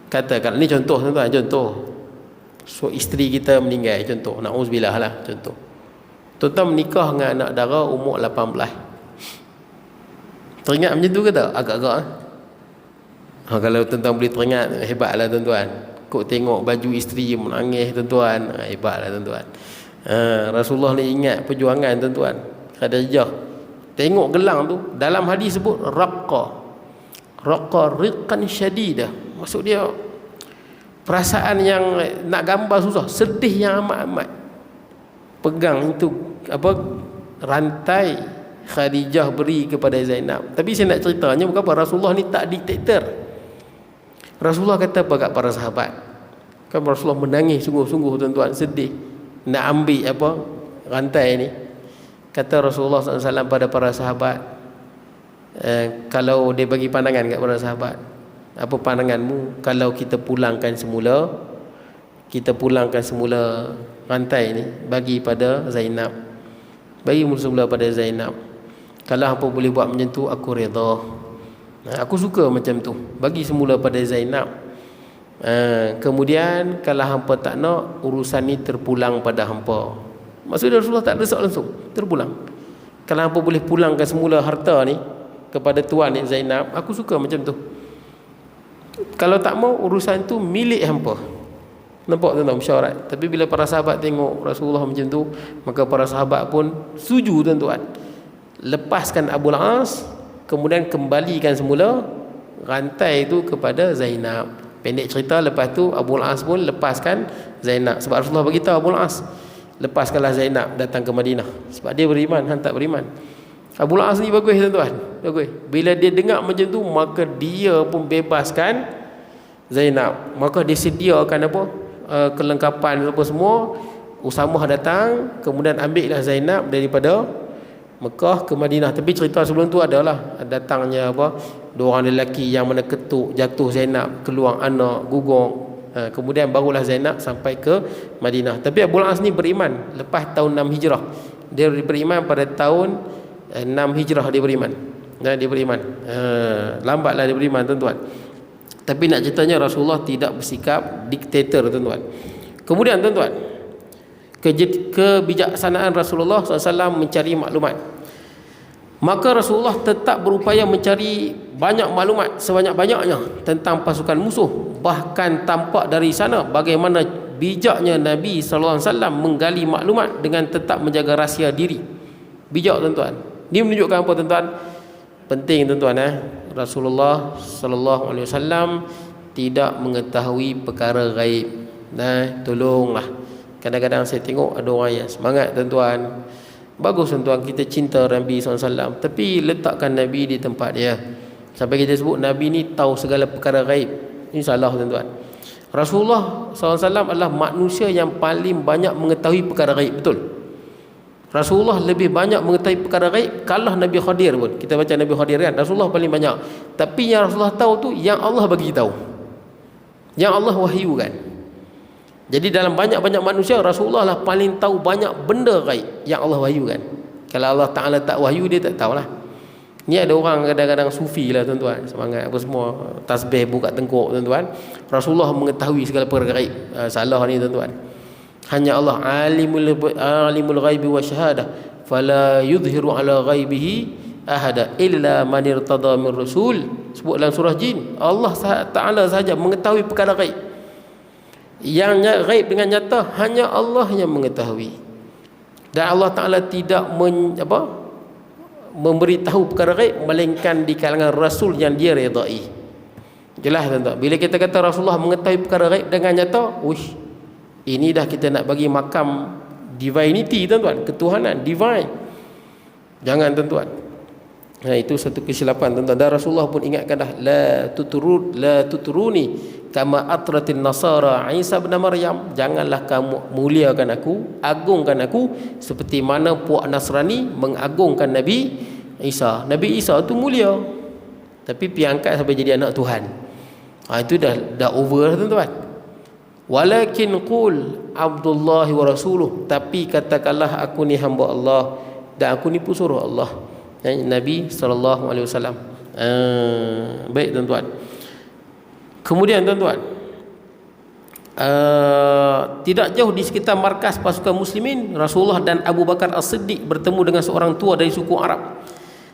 katakan ni contoh tuan-tuan, contoh so isteri kita meninggal, contoh, na'udzubillah lah, contoh tuan-tuan menikah dengan anak dara umur 18. Teringat macam tu ke tak? Agak-agak kalau tuan-tuan boleh teringat, hebatlah tuan-tuan. Kok tengok baju isteri menangis tuan-tuan, hebatlah tuan-tuan. Rasulullah ni ingat perjuangan tuan-tuan. Khadijah tengok gelang tu, dalam hadis sebut raqqa riqqan syadidah. Maksud dia perasaan yang nak gambar susah, sedih yang amat-amat. Pegang itu rantai Khadijah beri kepada Zainab. Tapi saya nak ceritanya bukan apa, Rasulullah ni tak diktator. Rasulullah kata apa kat para sahabat? Kan Rasulullah menangis sungguh-sungguh tuan-tuan, sedih nak ambil rantai ni. Kata Rasulullah SAW pada para sahabat, kalau dia bagi pandangan kat para sahabat, apa pandanganmu kalau kita pulangkan semula rantai ni bagi pada Zainab, bagi semula pada Zainab. Kalau hampa boleh buat macam tu, aku redha. Aku suka macam tu, bagi semula pada Zainab. Kemudian kalau hampa tak nak, urusan ni terpulang pada hampa. Maksudnya Rasulullah tak desak langsung, terpulang. Kalau hampa boleh pulangkan semula harta ni kepada tuan ni Zainab, aku suka macam tu. Kalau tak mau, urusan tu milik hampa. Nampak tuan-tuan, mesyuarat. Tapi bila para sahabat tengok Rasulullah macam tu, maka para sahabat pun setuju tuan-tuan. Lepaskan Abul As, kemudian kembalikan semula rantai itu kepada Zainab. Pendek cerita, lepas tu Abul As pun lepaskan Zainab. Sebab Rasulullah beritahu Abul As, lepaskanlah Zainab datang ke Madinah. Sebab dia beriman, Han tak beriman. Abul As ni bagus tuan-tuan, bagus. Bila dia dengar macam tu, maka dia pun bebaskan Zainab. Maka dia sediakan kelengkapan apa semua. Usamah datang, kemudian ambillah Zainab daripada Mekah ke Madinah. Tapi cerita sebelum tu adalah datangnya dua orang lelaki yang mana ketuk, jatuh Zainab, keluar anak, gugur. Kemudian barulah Zainab sampai ke Madinah. Tapi Abul As ni beriman lepas tahun 6 Hijrah. Dia beriman pada tahun 6 Hijrah dia beriman. Dia beriman. Lambatlah dia beriman tuan-tuan. Tapi nak ceritanya Rasulullah tidak bersikap diktator tuan-tuan. Kemudian tuan-tuan, kebijaksanaan Rasulullah SAW mencari maklumat. Maka Rasulullah tetap berupaya mencari banyak maklumat sebanyak-banyaknya tentang pasukan musuh. Bahkan tampak dari sana bagaimana bijaknya Nabi SAW menggali maklumat dengan tetap menjaga rahsia diri. Bijak tuan-tuan. Ini menunjukkan apa tuan-tuan? Penting tuan-tuan, Rasulullah SAW tidak mengetahui perkara gaib. Tolonglah. Kadang-kadang saya tengok ada orang yang semangat tuan-tuan. Bagus tuan-tuan, kita cinta Nabi SAW, tapi letakkan Nabi di tempat dia. Sampai kita sebut Nabi ni tahu segala perkara gaib. Ini salah tuan-tuan. Rasulullah SAW adalah manusia yang paling banyak mengetahui perkara gaib. Betul. Rasulullah lebih banyak mengetahui perkara gaib kalah Nabi Khadir pun. Kita baca Nabi Khadir kan, Rasulullah paling banyak. Tapi yang Rasulullah tahu tu yang Allah bagi tahu, yang Allah wahyukan. Jadi dalam banyak-banyak manusia, Rasulullah lah paling tahu banyak benda gaib yang Allah wahyukan. Kalau Allah Ta'ala tak wahyu, dia tak tahulah. Ni ada orang kadang-kadang sufi lah tuan-tuan, semangat apa semua, tasbih buka tengkuk tuan-tuan. Rasulullah mengetahui segala perkara gaib. Salah ni tuan-tuan. Hanya Allah alimul ghaibi wa syahadah, fala yudhiru ala ghaibihi ahada illa man irtada min rasul. Sebut dalam surah Jin, Allah Ta'ala sahaja mengetahui perkara gaib. Yang gaib dengan nyata hanya Allah yang mengetahui. Dan Allah Ta'ala tidak memberitahu perkara gaib melainkan di kalangan Rasul yang dia redai. Jelas tuan-tuan. Bila kita kata Rasulullah mengetahui perkara gaib dengan nyata, ini dah kita nak bagi makam divinity tuan-tuan, ketuhanan, divine. Jangan tuan-tuan. Itu satu kesilapan tuan-tuan. Dan Rasulullah pun ingatkan dah, la tuturuni kama atratin nasara Isa bin Maryam. Janganlah kamu muliakan aku, agungkan aku seperti mana puak Nasrani mengagungkan Nabi Isa. Nabi Isa tu mulia, tapi pi angkat sampai jadi anak Tuhan. Itu dah over tuan-tuan. Walakin qul Abdullah wa rasuluh, tapi katakanlah aku ni hamba Allah dan aku ni pesuruh Allah. Nabi sallallahu alaihi wasallam. Baik tuan-tuan. Kemudian tuan-tuan, tidak jauh di sekitar markas pasukan muslimin, Rasulullah dan Abu Bakar As-Siddiq bertemu dengan seorang tua dari suku Arab.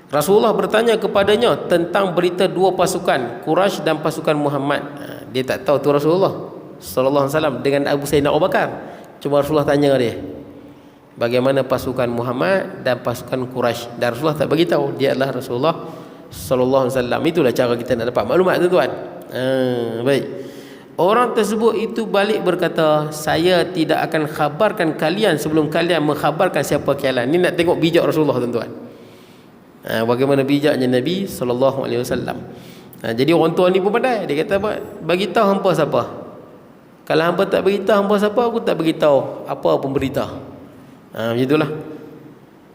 Rasulullah bertanya kepadanya tentang berita dua pasukan, Quraisy dan pasukan Muhammad. Dia tak tahu tu Rasulullah sallallahu alaihi wasallam dengan Abu Sayyidina Abu Bakar. Cuma Rasulullah tanya dia, bagaimana pasukan Muhammad dan pasukan Quraisy, dan Rasulullah tak bagi tahu dia adalah Rasulullah sallallahu alaihi wasallam. Itulah cara kita nak dapat maklumat tuan-tuan. Baik. Orang tersebut itu balik berkata, saya tidak akan khabarkan kalian sebelum kalian mengkhabarkan siapa kalian. Ni nak tengok bijak Rasulullah tuan-tuan. Bagaimana bijaknya Nabi sallallahu alaihi wasallam. Jadi orang tua ni pun pandai. Dia kata, bagi tahu hangpa siapa. Kalau hangpa tak bagi tahu hangpa siapa, aku tak bagi tahu apa pemberita. Macam itulah.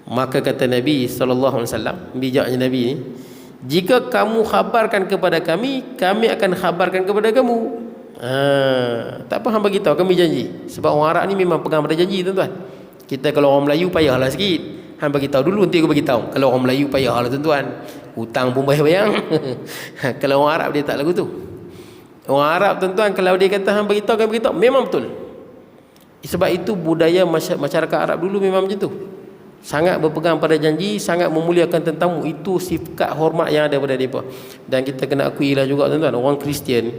Maka kata Nabi sallallahu alaihi wasallam, bijaknya Nabi ni, jika kamu khabarkan kepada kami, kami akan khabarkan kepada kamu. Tak apa hang bagi tahu, kami janji. Sebab orang Arab ni memang pegang pada janji tuan-tuan. Kita kalau orang Melayu payahlah sikit. Hang bagi tahu dulu, nanti aku bagi tahu. Kalau orang Melayu payahlah tuan-tuan. Hutang pun bayang-bayang. Kalau orang Arab dia tak lagu tu. Orang Arab tuan-tuan, kalau dia kata hang bagi tahu, kami bagi tahu, memang betul. Sebab itu budaya masyarakat Arab dulu memang macam tu. Sangat berpegang pada janji, sangat memuliakan tentamu. Itu sifat hormat yang ada pada mereka. Dan kita kena akuilah juga tuan-tuan, orang Kristian,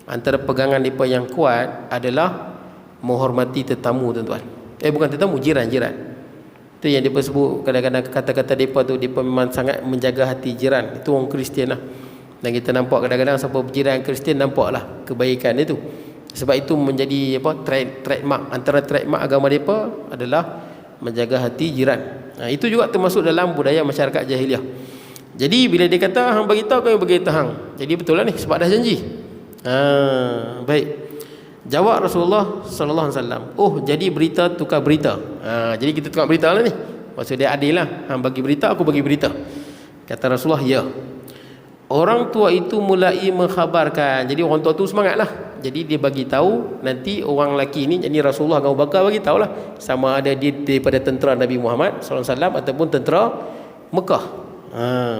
antara pegangan mereka yang kuat adalah menghormati tetamu tuan-tuan. Bukan tetamu, jiran-jiran. Itu yang mereka sebut kadang-kadang kata-kata mereka tu, mereka memang sangat menjaga hati jiran. Itu orang Kristian lah. Dan kita nampak kadang-kadang siapa jiran Kristian, nampaklah kebaikan itu. Sebab itu menjadi trademark. Antara trademark agama mereka adalah menjaga hati jiran. Itu juga termasuk dalam budaya masyarakat jahiliah. Jadi bila dia kata hang bagi tahu, kami bagi tahu hang. Jadi betul lah ni, sebab dah janji. Baik. Jawab Rasulullah sallallahu alaihi wasallam, oh jadi berita tukar berita. Jadi kita tukar berita lah ni. Maksud dia adil lah. Hang bagi berita, aku bagi berita. Kata Rasulullah, ya. Orang tua itu mulai mengkhabarkan. Jadi orang tua tu semangatlah. Jadi dia bagi tahu, nanti orang lelaki ni, jadi Rasulullah dan Abu Bakar bagi tahulah, sama ada dia daripada tentera Nabi Muhammad sallallahu alaihi wasallam ataupun tentera Mekah.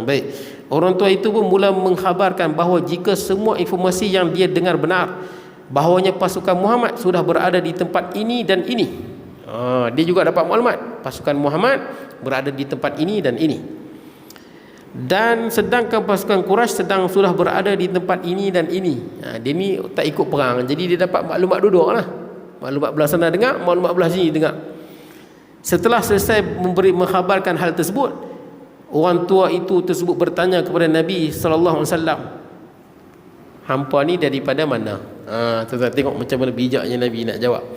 Baik. Orang tua itu pun mula mengkhabarkan bahawa jika semua informasi yang dia dengar benar, bahawanya pasukan Muhammad sudah berada di tempat ini dan ini. Dia juga dapat maklumat pasukan Muhammad berada di tempat ini dan ini. Dan sedangkan pasukan Quraisy sudah berada di tempat ini dan ini. Dia ni tak ikut perang, jadi dia dapat maklumat duduk lah. Maklumat belah sana dengar, maklumat belah sini dengar. Setelah selesai mengkhabarkan hal tersebut, orang tua itu tersebut bertanya kepada Nabi sallallahu alaihi wasallam, hampa ni daripada mana? Tuan-tuan tengok macam mana bijaknya Nabi nak jawab.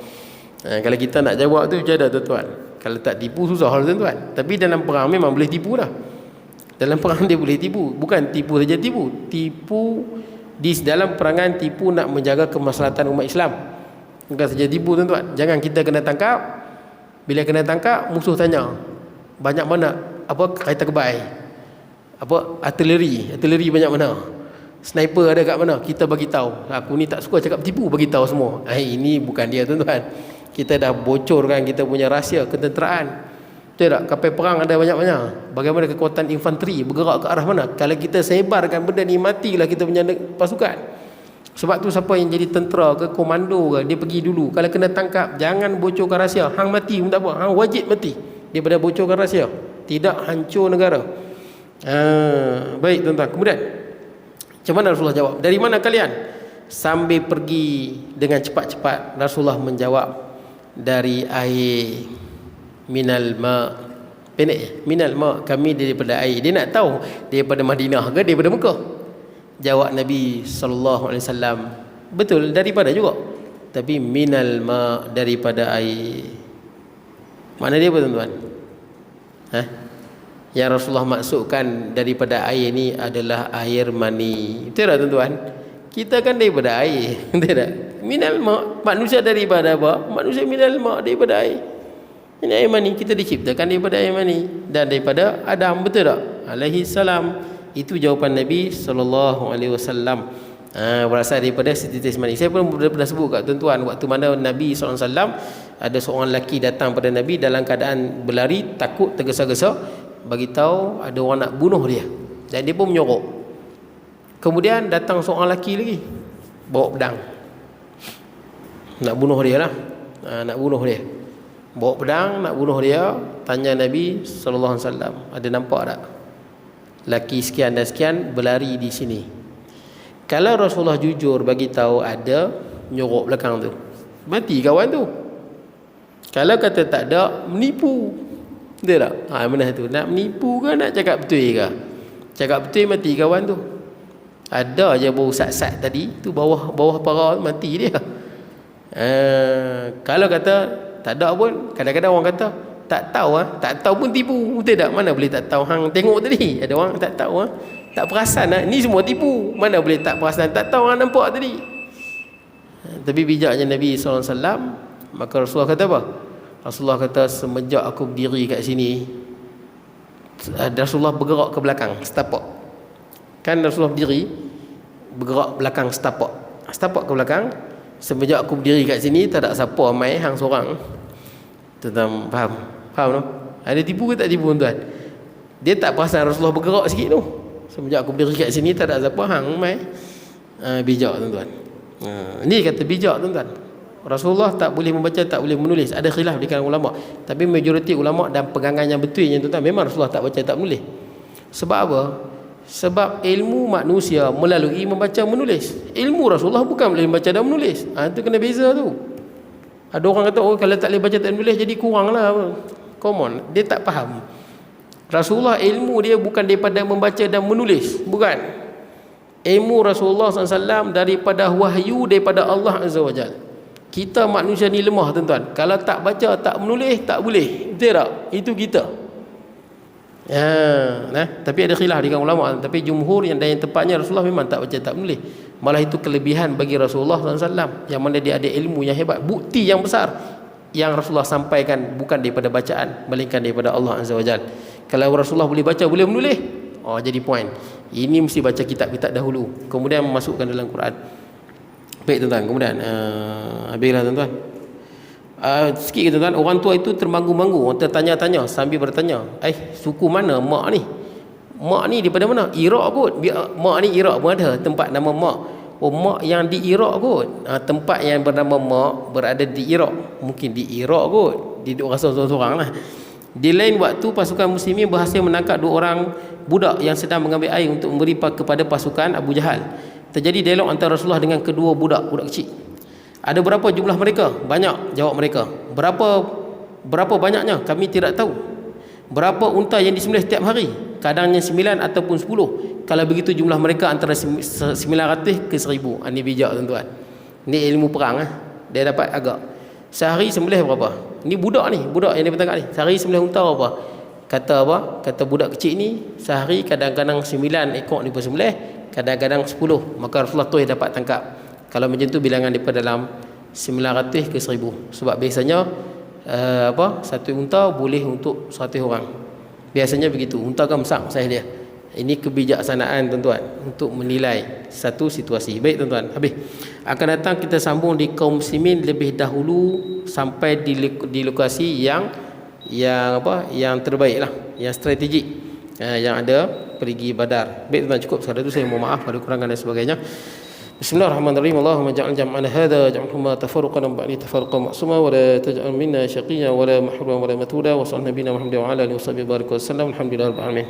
Kalau kita nak jawab tu macam mana tuan-tuan? Kalau tak tipu susah lah tuan-tuan. Tapi dalam perang memang boleh tipu dah. Dalam perang dia boleh tipu. Bukan tipu saja tipu. Tipu di dalam perangan, tipu nak menjaga kemaslahatan umat Islam. Bukan saja tipu tuan-tuan. Jangan kita kena tangkap. Bila kena tangkap, musuh tanya, banyak mana? Apa kereta kebai? Apa artileri banyak mana? Sniper ada kat mana? Kita bagi tahu. Aku ni tak suka cakap tipu, bagi tahu semua. Ini bukan dia tuan-tuan. Kita dah bocorkan kita punya rahsia ketenteraan. Betul tak? Kapal perang ada banyak-banyak. Bagaimana kekuatan infanteri bergerak ke arah mana? Kalau kita sebarkan benda ni, matilah kita punya pasukan. Sebab tu siapa yang jadi tentera ke komando ke, dia pergi dulu. Kalau kena tangkap, jangan bocorkan rahsia. Hang mati pun tak apa, hang wajib mati daripada bocorkan rahsia. Tidak hancur negara. Baik tuan-tuan. Kemudian macam mana Rasulullah jawab? Dari mana kalian? Sambil pergi dengan cepat-cepat, Rasulullah menjawab, dari air. Minal ma. Pendek. Minal ma, kami daripada air. Dia nak tahu daripada Madinah ke daripada Mekah. Jawab Nabi sallallahu alaihi wasallam, betul daripada juga, tapi minal ma, daripada air. Makna dia apa tuan-tuan? Yang Rasulullah maksudkan daripada air ni adalah air mani. Betul tak tuan-tuan? Kita kan daripada air. Betul tak? Minal ma', manusia daripada apa? Manusia minal ma', daripada air. Ini air mani, kita diciptakan daripada air mani dan daripada Adam, betul tak? Alaihi salam. Itu jawapan Nabi sallallahu alaihi wasallam. Berasal daripada setitis mani. Saya pun pernah sebut kat tuan-tuan, waktu mana Nabi sallallahu alaihi wasallam, ada seorang lelaki datang pada Nabi dalam keadaan berlari, takut, tergesa-gesa, bagi tahu ada orang nak bunuh dia. Dan dia pun menyorok. Kemudian datang seorang lelaki lagi, bawa pedang. Nak bunuh dia lah. Nak bunuh dia. Bawa pedang nak bunuh dia. Tanya Nabi sallallahu alaihi wasallam, ada nampak tak laki sekian dan sekian berlari di sini? Kalau Rasulullah jujur bagi tahu ada, nyorok belakang tu, mati kawan tu. Kalau kata tak ada, menipu. Betul tak? Mana tu? Nak menipu ke nak cakap betul ke? Cakap betul, mati kawan tu. Ada je bau sat-sat tadi tu, bawah para mati dia. Kalau kata tak ada pun, kadang-kadang orang kata tak tahu, tak tahu pun tipu. Betul tak? Mana boleh tak tahu? Hang tengok tadi ada orang tak tahu, tak perasan, ni semua tipu. Mana boleh tak perasan, tak tahu, hang nampak tadi. Tapi bijaknya Nabi SAW, maka Rasulullah kata apa? Rasulullah kata, semenjak aku berdiri kat sini, Rasulullah bergerak ke belakang, setapak. Kan Rasulullah berdiri, bergerak belakang setapak ke belakang. Semenjak aku berdiri kat sini, tak ada siapa mai, hang seorang. Tuan-tuan faham? Faham tak? Ada tipu ke tak tipu tuan? Dia tak perasan Rasulullah bergerak sikit tu. Semenjak aku berdiri kat sini, tak ada siapa, hang mai. Bijak tuan-tuan. Ni kata bijak tuan-tuan. Rasulullah tak boleh membaca, tak boleh menulis. Ada khilaf di kalangan ulama, tapi majoriti ulama dan pegangan yang betulnya tuan-tuan, memang Rasulullah tak baca, tak menulis. Sebab apa? Sebab ilmu manusia melalui membaca menulis. Ilmu Rasulullah bukan melalui membaca dan menulis. Itu kena beza tu. Ada orang kata, oh kalau tak boleh baca tak menulis jadi kurang lah. Common. Dia tak faham. Rasulullah ilmu dia bukan daripada membaca dan menulis. Bukan. Ilmu Rasulullah SAW daripada wahyu, daripada Allah Azza wa Jal. Kita manusia ni lemah tuan-tuan. Kalau tak baca, tak menulis, tak boleh. Betul tak? Itu kita. Tapi ada khilaf di kalangan ulama. Tapi jumhur yang tepatnya Rasulullah memang tak baca, tak menulis. Malah itu kelebihan bagi Rasulullah SAW, yang mana dia ada ilmu yang hebat. Bukti yang besar yang Rasulullah sampaikan bukan daripada bacaan, melainkan daripada Allah Azza wa Jal. Kalau Rasulullah boleh baca, boleh menulis, jadi point. Ini mesti baca kitab-kitab dahulu, kemudian memasukkan dalam Quran. Baik tuan-tuan, kemudian habislah tuan-tuan. Sikit ke tuan-tuan, orang tua itu termanggu-manggu, orang tertanya-tanya sambil bertanya, suku mana mak ni? Mak ni daripada mana? Iraq kot. Mak ni Iraq pun ada tempat nama mak. Oh, mak yang di Iraq kot. Tempat yang bernama mak berada di Iraq. Mungkin di Iraq kot. Di dua orang seorang lah. Di lain waktu, pasukan muslimin berhasil menangkap 2 orang budak yang sedang mengambil air untuk memberi kepada pasukan Abu Jahal. Terjadi dialog antara Rasulullah dengan kedua budak kecil. Ada berapa jumlah mereka? Banyak, jawab mereka. Berapa banyaknya? Kami tidak tahu. Berapa unta yang disembelih setiap hari? Kadangnya 9 ataupun 10. Kalau begitu jumlah mereka antara 900 ke 1000. Ini bijak tuan-tuan. Ini ilmu perang. Dia dapat agak. Sehari sembelih berapa? Ini budak yang dia bertangkap ni. Sehari sembelih unta berapa? Kata apa? Kata budak kecil ni, sehari kadang-kadang 9 ekor dia bersembelih, kadang-kadang 10. Maka Rasulullah tu dapat tangkap. Kalau macam tu bilangan daripada dalam 900 ke 1000. Sebab biasanya satu unta boleh untuk 100 orang. Biasanya begitu. Unta kan besar saiz dia. Ini kebijaksanaan tuan-tuan untuk menilai satu situasi. Baik tuan-tuan, habis. Akan datang kita sambung di kaum muslimin lebih dahulu sampai di lokasi yang terbaik lah, yang strategik, yang ada perigi Badar. Baik tuan-tuan, cukup sekadar itu. Saya mohon maaf pada kekurangan dan sebagainya. Bismillahirrahmanirrahim. Allahumma ja'al jam'ana hadha jam'an tafarruqan ba'di tafarruqan ma'suma wa la taj'al minna shaqiyyan wa la mahruman wa la matuda wa sallallahu nabiyina Muhammadin wa ala alihi wa sahbihi wa sallam. Alhamdulillahirabbil alamin.